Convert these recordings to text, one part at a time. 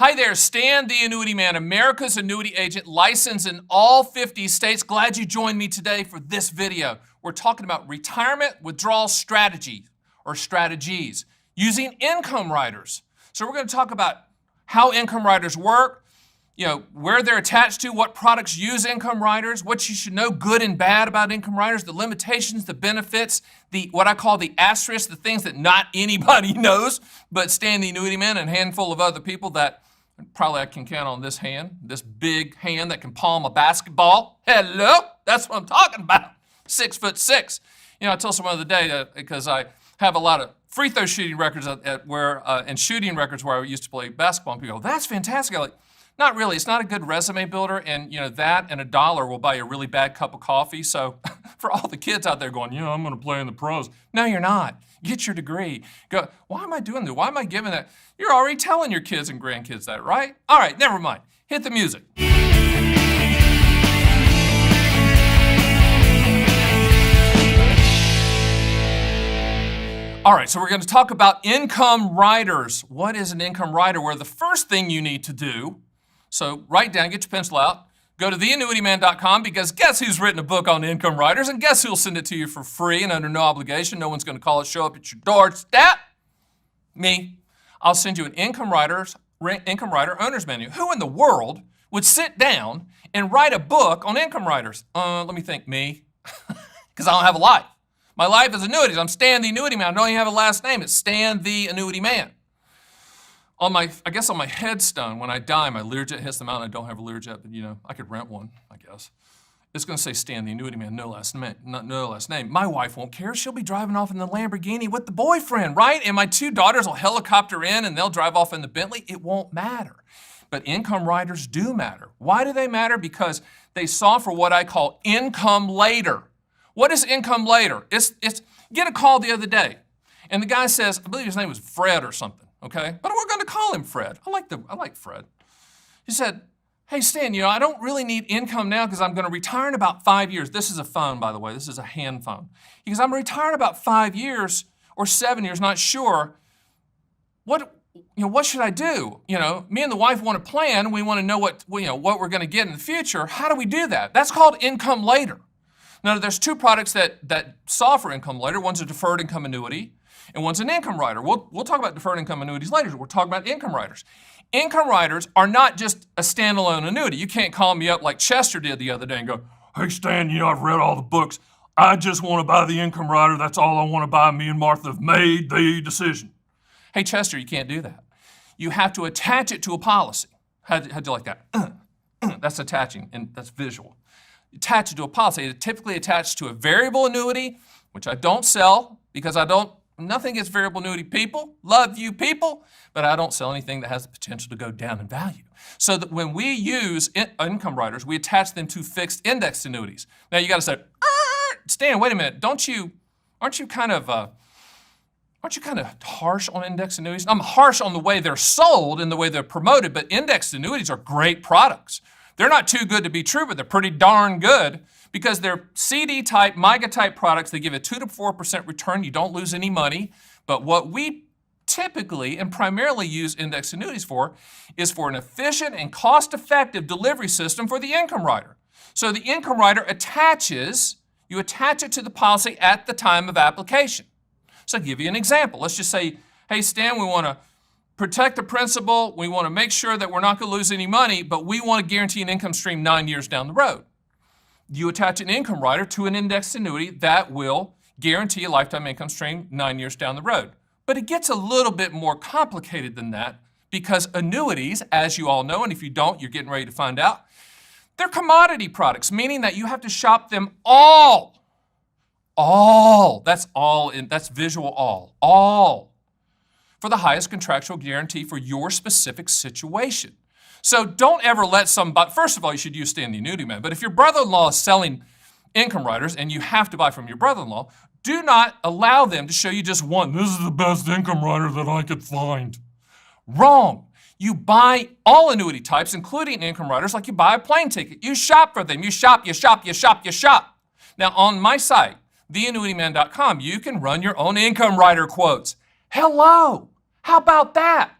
Hi there, Stan, the Annuity Man, America's annuity agent, licensed in all 50 states. Glad you joined me today for this video. We're talking about retirement withdrawal strategy or strategies using income riders. So we're going to talk about how income riders work, where they're attached to, what products use income riders, what you should know good and bad about income riders, the limitations, the benefits, what I call the asterisks, the things that not anybody knows, but Stan the Annuity Man and a handful of other people that probably I can count on this hand, this big hand that can palm a basketball. Hello, that's what I'm talking about. 6'6". I told someone the other day because I have a lot of free throw shooting records and shooting records where I used to play basketball. And people go, "That's fantastic." I'm like, not really. It's not a good resume builder, and that and $1 will buy you a really bad cup of coffee. So for all the kids out there going, I'm going to play in the pros. No, you're not. Get your degree. Go, why am I doing that? Why am I giving that? You're already telling your kids and grandkids that, right? All right, never mind. Hit the music. All right, so we're going to talk about income riders. What is an income rider? Where the first thing you need to do, so write down, get your pencil out, go to theannuityman.com, because guess who's written a book on income riders, and guess who'll send it to you for free and under no obligation. No one's going to call it, show up at your doorstep. Me. I'll send you an income rider owner's manual. Who in the world would sit down and write a book on income riders? Let me think. Me. Because I don't have a life. My life is annuities. I'm Stan the Annuity Man. I don't even have a last name. It's Stan the Annuity Man. I guess on my headstone, when I die, my Learjet hits the mountain. I don't have a Learjet, but I could rent one, I guess. It's going to say Stan the Annuity Man, no last name. My wife won't care. She'll be driving off in the Lamborghini with the boyfriend, right? And my two daughters will helicopter in and they'll drive off in the Bentley. It won't matter. But income riders do matter. Why do they matter? Because they solve for what I call income later. What is income later? It's get a call the other day, and the guy says, I believe his name was Fred or something, okay? But we're going to call him Fred. I like Fred. He said, "Hey, Stan, I don't really need income now because I'm going to retire in about 5 years." This is a phone, by the way. This is a hand phone. He goes, "I'm retiring about 5 years or 7 years, not sure. What should I do? Me and the wife want to plan. We want to know what we're going to get in the future. How do we do that?" That's called income later. Now, there's two products that solve for income later. One's a deferred income annuity, and one's an income rider. We'll talk about deferred income annuities later. We're talking about income riders. Income riders are not just a standalone annuity. You can't call me up like Chester did the other day and go, "Hey, Stan, I've read all the books. I just want to buy the income rider. That's all I want to buy. Me and Martha have made the decision." Hey, Chester, you can't do that. You have to attach it to a policy. How'd you like that? That's attaching, and that's visual. Attach it to a policy. It typically attached to a variable annuity, which I don't sell because nothing against variable annuity people. Love you people, but I don't sell anything that has the potential to go down in value. So that when we use income riders, we attach them to fixed indexed annuities. Now you got to say, "Stan, wait a minute. Aren't you kind of harsh on indexed annuities?" I'm harsh on the way they're sold and the way they're promoted, but indexed annuities are great products. They're not too good to be true, but they're pretty darn good because they're CD-type, MIGA-type products. They give a 2 to 4% return. You don't lose any money. But what we typically and primarily use indexed annuities for is for an efficient and cost-effective delivery system for the income rider. So the income rider you attach it to the policy at the time of application. So I'll give you an example. Let's just say, "Hey, Stan, we want to protect the principal. We want to make sure that we're not going to lose any money, but we want to guarantee an income stream 9 years down the road." You attach an income rider to an indexed annuity that will guarantee a lifetime income stream 9 years down the road. But it gets a little bit more complicated than that because annuities, as you all know, and if you don't, you're getting ready to find out, they're commodity products, meaning that you have to shop them all. That's visual all. For the highest contractual guarantee for your specific situation. So don't ever let somebody, first of all, you should use Stan the Annuity Man, but if your brother-in-law is selling income riders and you have to buy from your brother-in-law, do not allow them to show you just one. "This is the best income rider that I could find." Wrong. You buy all annuity types, including income riders, like you buy a plane ticket. You shop for them. You shop. Now on my site, theannuityman.com, you can run your own income rider quotes. Hello, how about that?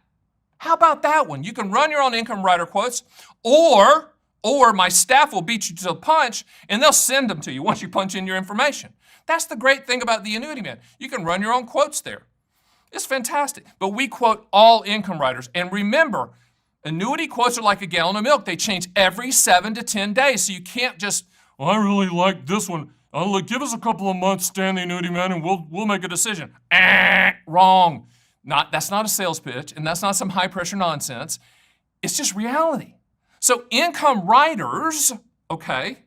How about that one? You can run your own income rider quotes, or my staff will beat you to the punch and they'll send them to you once you punch in your information. That's the great thing about the Annuity Man. You can run your own quotes there. It's fantastic. But we quote all income riders. And remember, annuity quotes are like a gallon of milk. They change every 7 to 10 days. So you can't just, well, I really like this one. Give us a couple of months, Stan the Annuity Man, and we'll make a decision. Wrong. That's not a sales pitch, and that's not some high-pressure nonsense. It's just reality. So income riders, okay,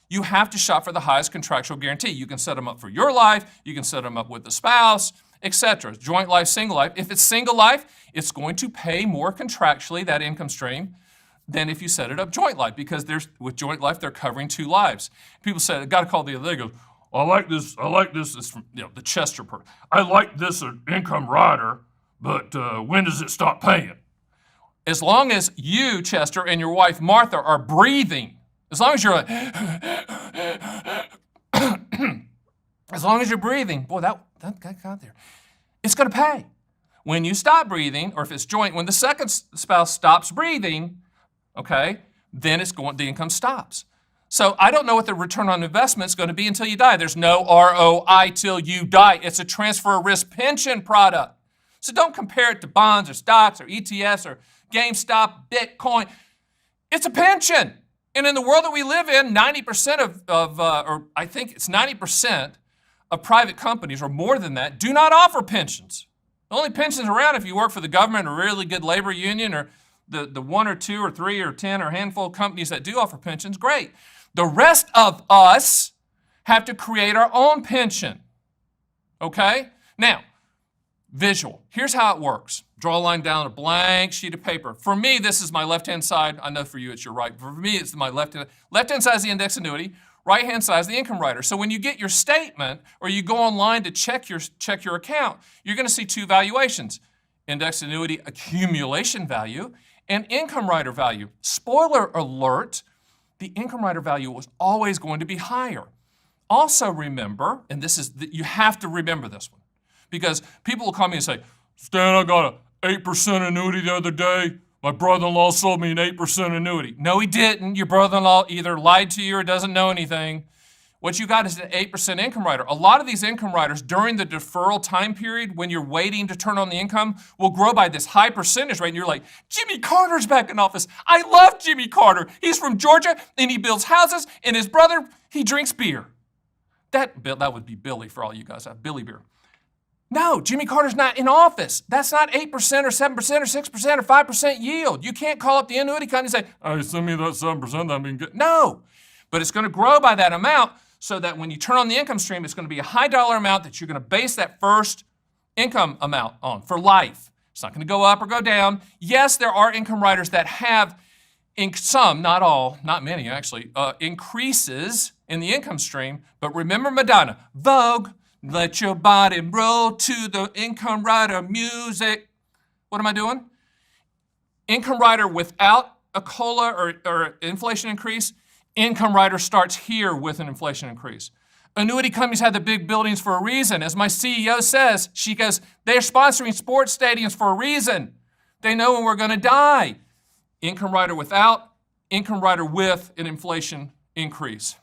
you have to shop for the highest contractual guarantee. You can set them up for your life. You can set them up with the spouse, etc. Joint life, single life. If it's single life, it's going to pay more contractually, that income stream, than if you set it up joint life, because with joint life, they're covering 2 lives. People say, I got a call the other day, goes, I like this. It's from the Chester part. I like this income rider, but when does it stop paying? As long as you, Chester, and your wife, Martha, are breathing, as long as you're like, as long as you're breathing, boy, that got there. It's going to pay. When you stop breathing, or if it's joint, when the second spouse stops breathing, okay, then the income stops. So I don't know what the return on investment is going to be until you die. There's no ROI till you die. It's a transfer risk pension product. So don't compare it to bonds or stocks or ETFs or GameStop, Bitcoin. It's a pension. And in the world that we live in, 90% or I think it's 90% of private companies, or more than that, do not offer pensions. The only pensions around if you work for the government or a really good labor union, or the 1 or 2 or 3 or 10 or handful of companies that do offer pensions, great. The rest of us have to create our own pension, okay? Now, visual. Here's how it works. Draw a line down a blank sheet of paper. For me, this is my left-hand side. I know for you it's your right. For me, it's my left-hand. Left-hand side is the index annuity. Right-hand side is the income rider. So when you get your statement, or you go online to check your account, you're going to see 2 valuations: index annuity accumulation value and income rider value. Spoiler alert, the income rider value was always going to be higher. Also remember, and you have to remember this one, because people will call me and say, Stan, I got an 8% annuity the other day. My brother-in-law sold me an 8% annuity. No, he didn't. Your brother-in-law either lied to you or doesn't know anything. What you got is an 8% income rider. A lot of these income riders during the deferral time period, when you're waiting to turn on the income, will grow by this high percentage rate. And you're like, Jimmy Carter's back in office. I love Jimmy Carter. He's from Georgia and he builds houses, and his brother, he drinks beer. That would be Billy for all you guys have, Billy beer. No, Jimmy Carter's not in office. That's not 8% or 7% or 6% or 5% yield. You can't call up the annuity company and say, hey, send me that 7%, that'd be good. No, but it's going to grow by that amount, so that when you turn on the income stream, it's going to be a high dollar amount that you're going to base that first income amount on for life. It's not going to go up or go down. Yes, there are income riders that have, some, not all, not many actually, increases in the income stream. But remember Madonna, Vogue, let your body roll to the income rider music. What am I doing? Income rider without a COLA or inflation increase. Income rider starts here with an inflation increase. Annuity companies have the big buildings for a reason. As my CEO says, she goes, they're sponsoring sports stadiums for a reason. They know when we're going to die. Income rider without, income rider with an inflation increase.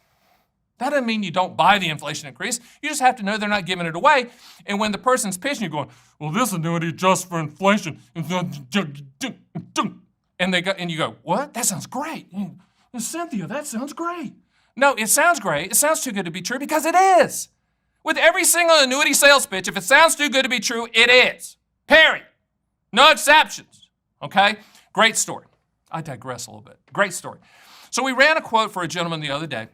That doesn't mean you don't buy the inflation increase. You just have to know they're not giving it away. And when the person's pitching, you're going, well, this annuity just for inflation. And you go, what? That sounds great. Cynthia, that sounds great. No, it sounds great. It sounds too good to be true, because it is. With every single annuity sales pitch, if it sounds too good to be true, it is. Period. No exceptions. Okay? Great story. I digress a little bit. Great story. So we ran a quote for a gentleman the other day,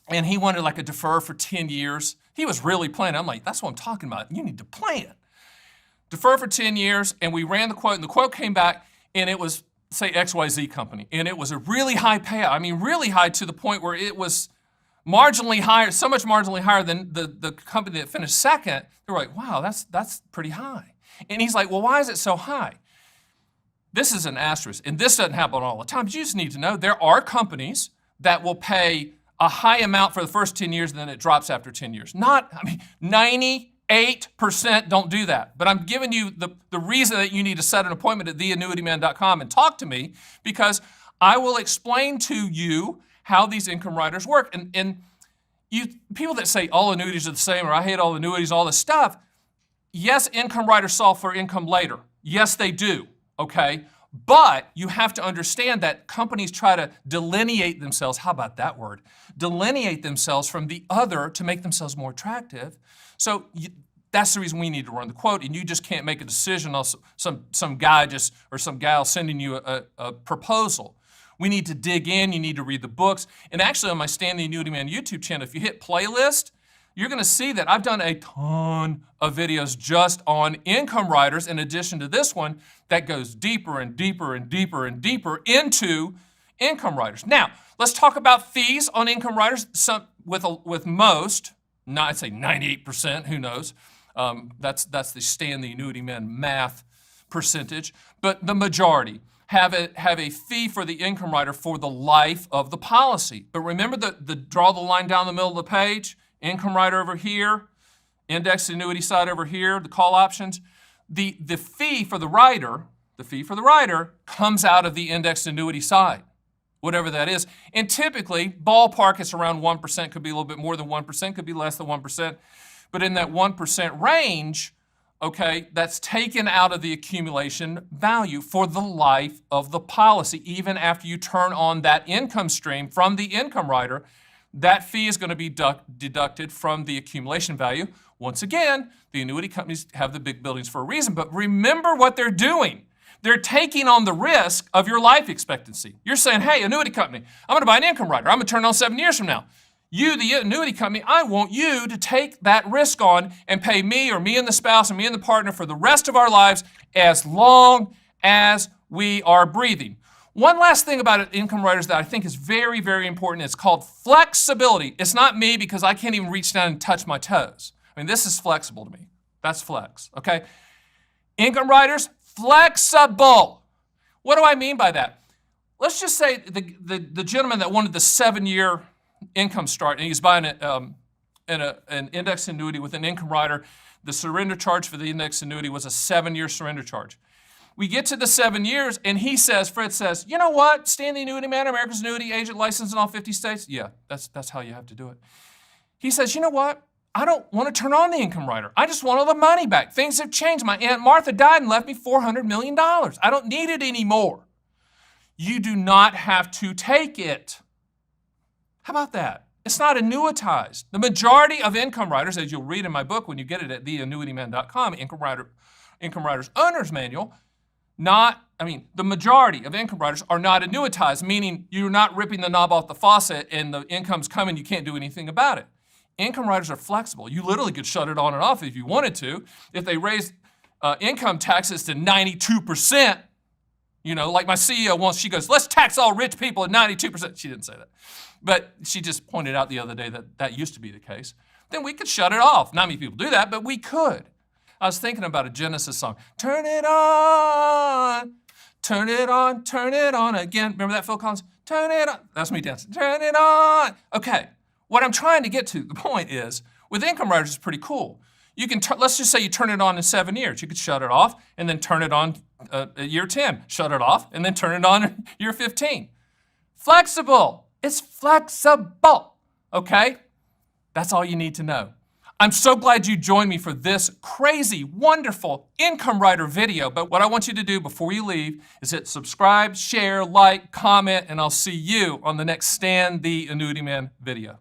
and he wanted like a defer for 10 years. He was really planning. I'm like, that's what I'm talking about. You need to plan. Defer for 10 years, and we ran the quote, and the quote came back, and it was, say, XYZ company. And it was a really high payout. I mean, really high, to the point where it was marginally higher, so much marginally higher than the company that finished second. They were like, wow, that's pretty high. And he's like, well, why is it so high? This is an asterisk, and this doesn't happen all the time, but you just need to know there are companies that will pay a high amount for the first 10 years, and then it drops after 10 years. 98% 98% don't do that. But I'm giving you the reason that you need to set an appointment at theannuityman.com and talk to me, because I will explain to you how these income riders work. And you people that say all annuities are the same, or I hate all annuities, all this stuff, yes, income riders solve for income later. Yes, they do, okay? But you have to understand that companies try to delineate themselves, how about that word? Delineate themselves from the other to make themselves more attractive. So that's the reason we need to run the quote, and you just can't make a decision on some guy or some gal sending you a proposal. We need to dig in, you need to read the books. And actually on my Stan the Annuity Man YouTube channel, if you hit playlist, you're gonna see that I've done a ton of videos just on income riders in addition to this one that goes deeper and deeper and deeper and deeper into income riders. Now, let's talk about fees on income riders. With most, I'd say 98%, who knows? That's the Stan the Annuity Man math percentage, but the majority have a fee for the income rider for the life of the policy. But remember draw the line down the middle of the page, income rider over here, indexed annuity side over here, the call options. The fee for the rider comes out of the indexed annuity side, whatever that is. And typically, ballpark, it's around 1%, could be a little bit more than 1%, could be less than 1%. But in that 1% range, okay, that's taken out of the accumulation value for the life of the policy. Even after you turn on that income stream from the income rider, that fee is going to be deducted from the accumulation value. Once again, the annuity companies have the big buildings for a reason, but remember what they're doing. They're taking on the risk of your life expectancy. You're saying, hey, annuity company, I'm going to buy an income rider. I'm going to turn it on 7 years from now. You, the annuity company, I want you to take that risk on and pay me or me and the spouse or me and the partner for the rest of our lives as long as we are breathing. One last thing about income riders that I think is very, very important is called flexibility. It's not me because I can't even reach down and touch my toes. I mean, this is flexible to me. That's flex, okay? Income riders, flexible. What do I mean by that? Let's just say the gentleman that wanted the 7-year income start, and he's buying an index annuity with an income rider. The surrender charge for the index annuity was a 7-year surrender charge. We get to the 7 years, and Fred says, you know what, Stan the Annuity Man, America's annuity agent, licensed in all 50 states. Yeah, that's how you have to do it. He says, you know what, I don't want to turn on the income rider. I just want all the money back. Things have changed. My Aunt Martha died and left me $400 million. I don't need it anymore. You do not have to take it. How about that? It's not annuitized. The majority of income riders, as you'll read in my book when you get it at theannuityman.com, Income Riders Owner's Manual, the majority of income riders are not annuitized, meaning you're not ripping the knob off the faucet and the income's coming, you can't do anything about it. Income riders are flexible. You literally could shut it on and off if you wanted to. If they raise income taxes to 92%, like my CEO wants, she goes, let's tax all rich people at 92%. She didn't say that. But she just pointed out the other day that used to be the case. Then we could shut it off. Not many people do that, but we could. I was thinking about a Genesis song. Turn it on, turn it on, turn it on again. Remember that, Phil Collins? Turn it on. That's me dancing. Turn it on. Okay, what I'm trying to get to, the point is, with income riders, it's pretty cool. You can, let's just say you turn it on in 7 years. You could shut it off and then turn it on at year 10. Shut it off and then turn it on at year 15. Flexible. It's flexible, okay? That's all you need to know. I'm so glad you joined me for this crazy, wonderful income rider video. But what I want you to do before you leave is hit subscribe, share, like, comment, and I'll see you on the next Stan the Annuity Man video.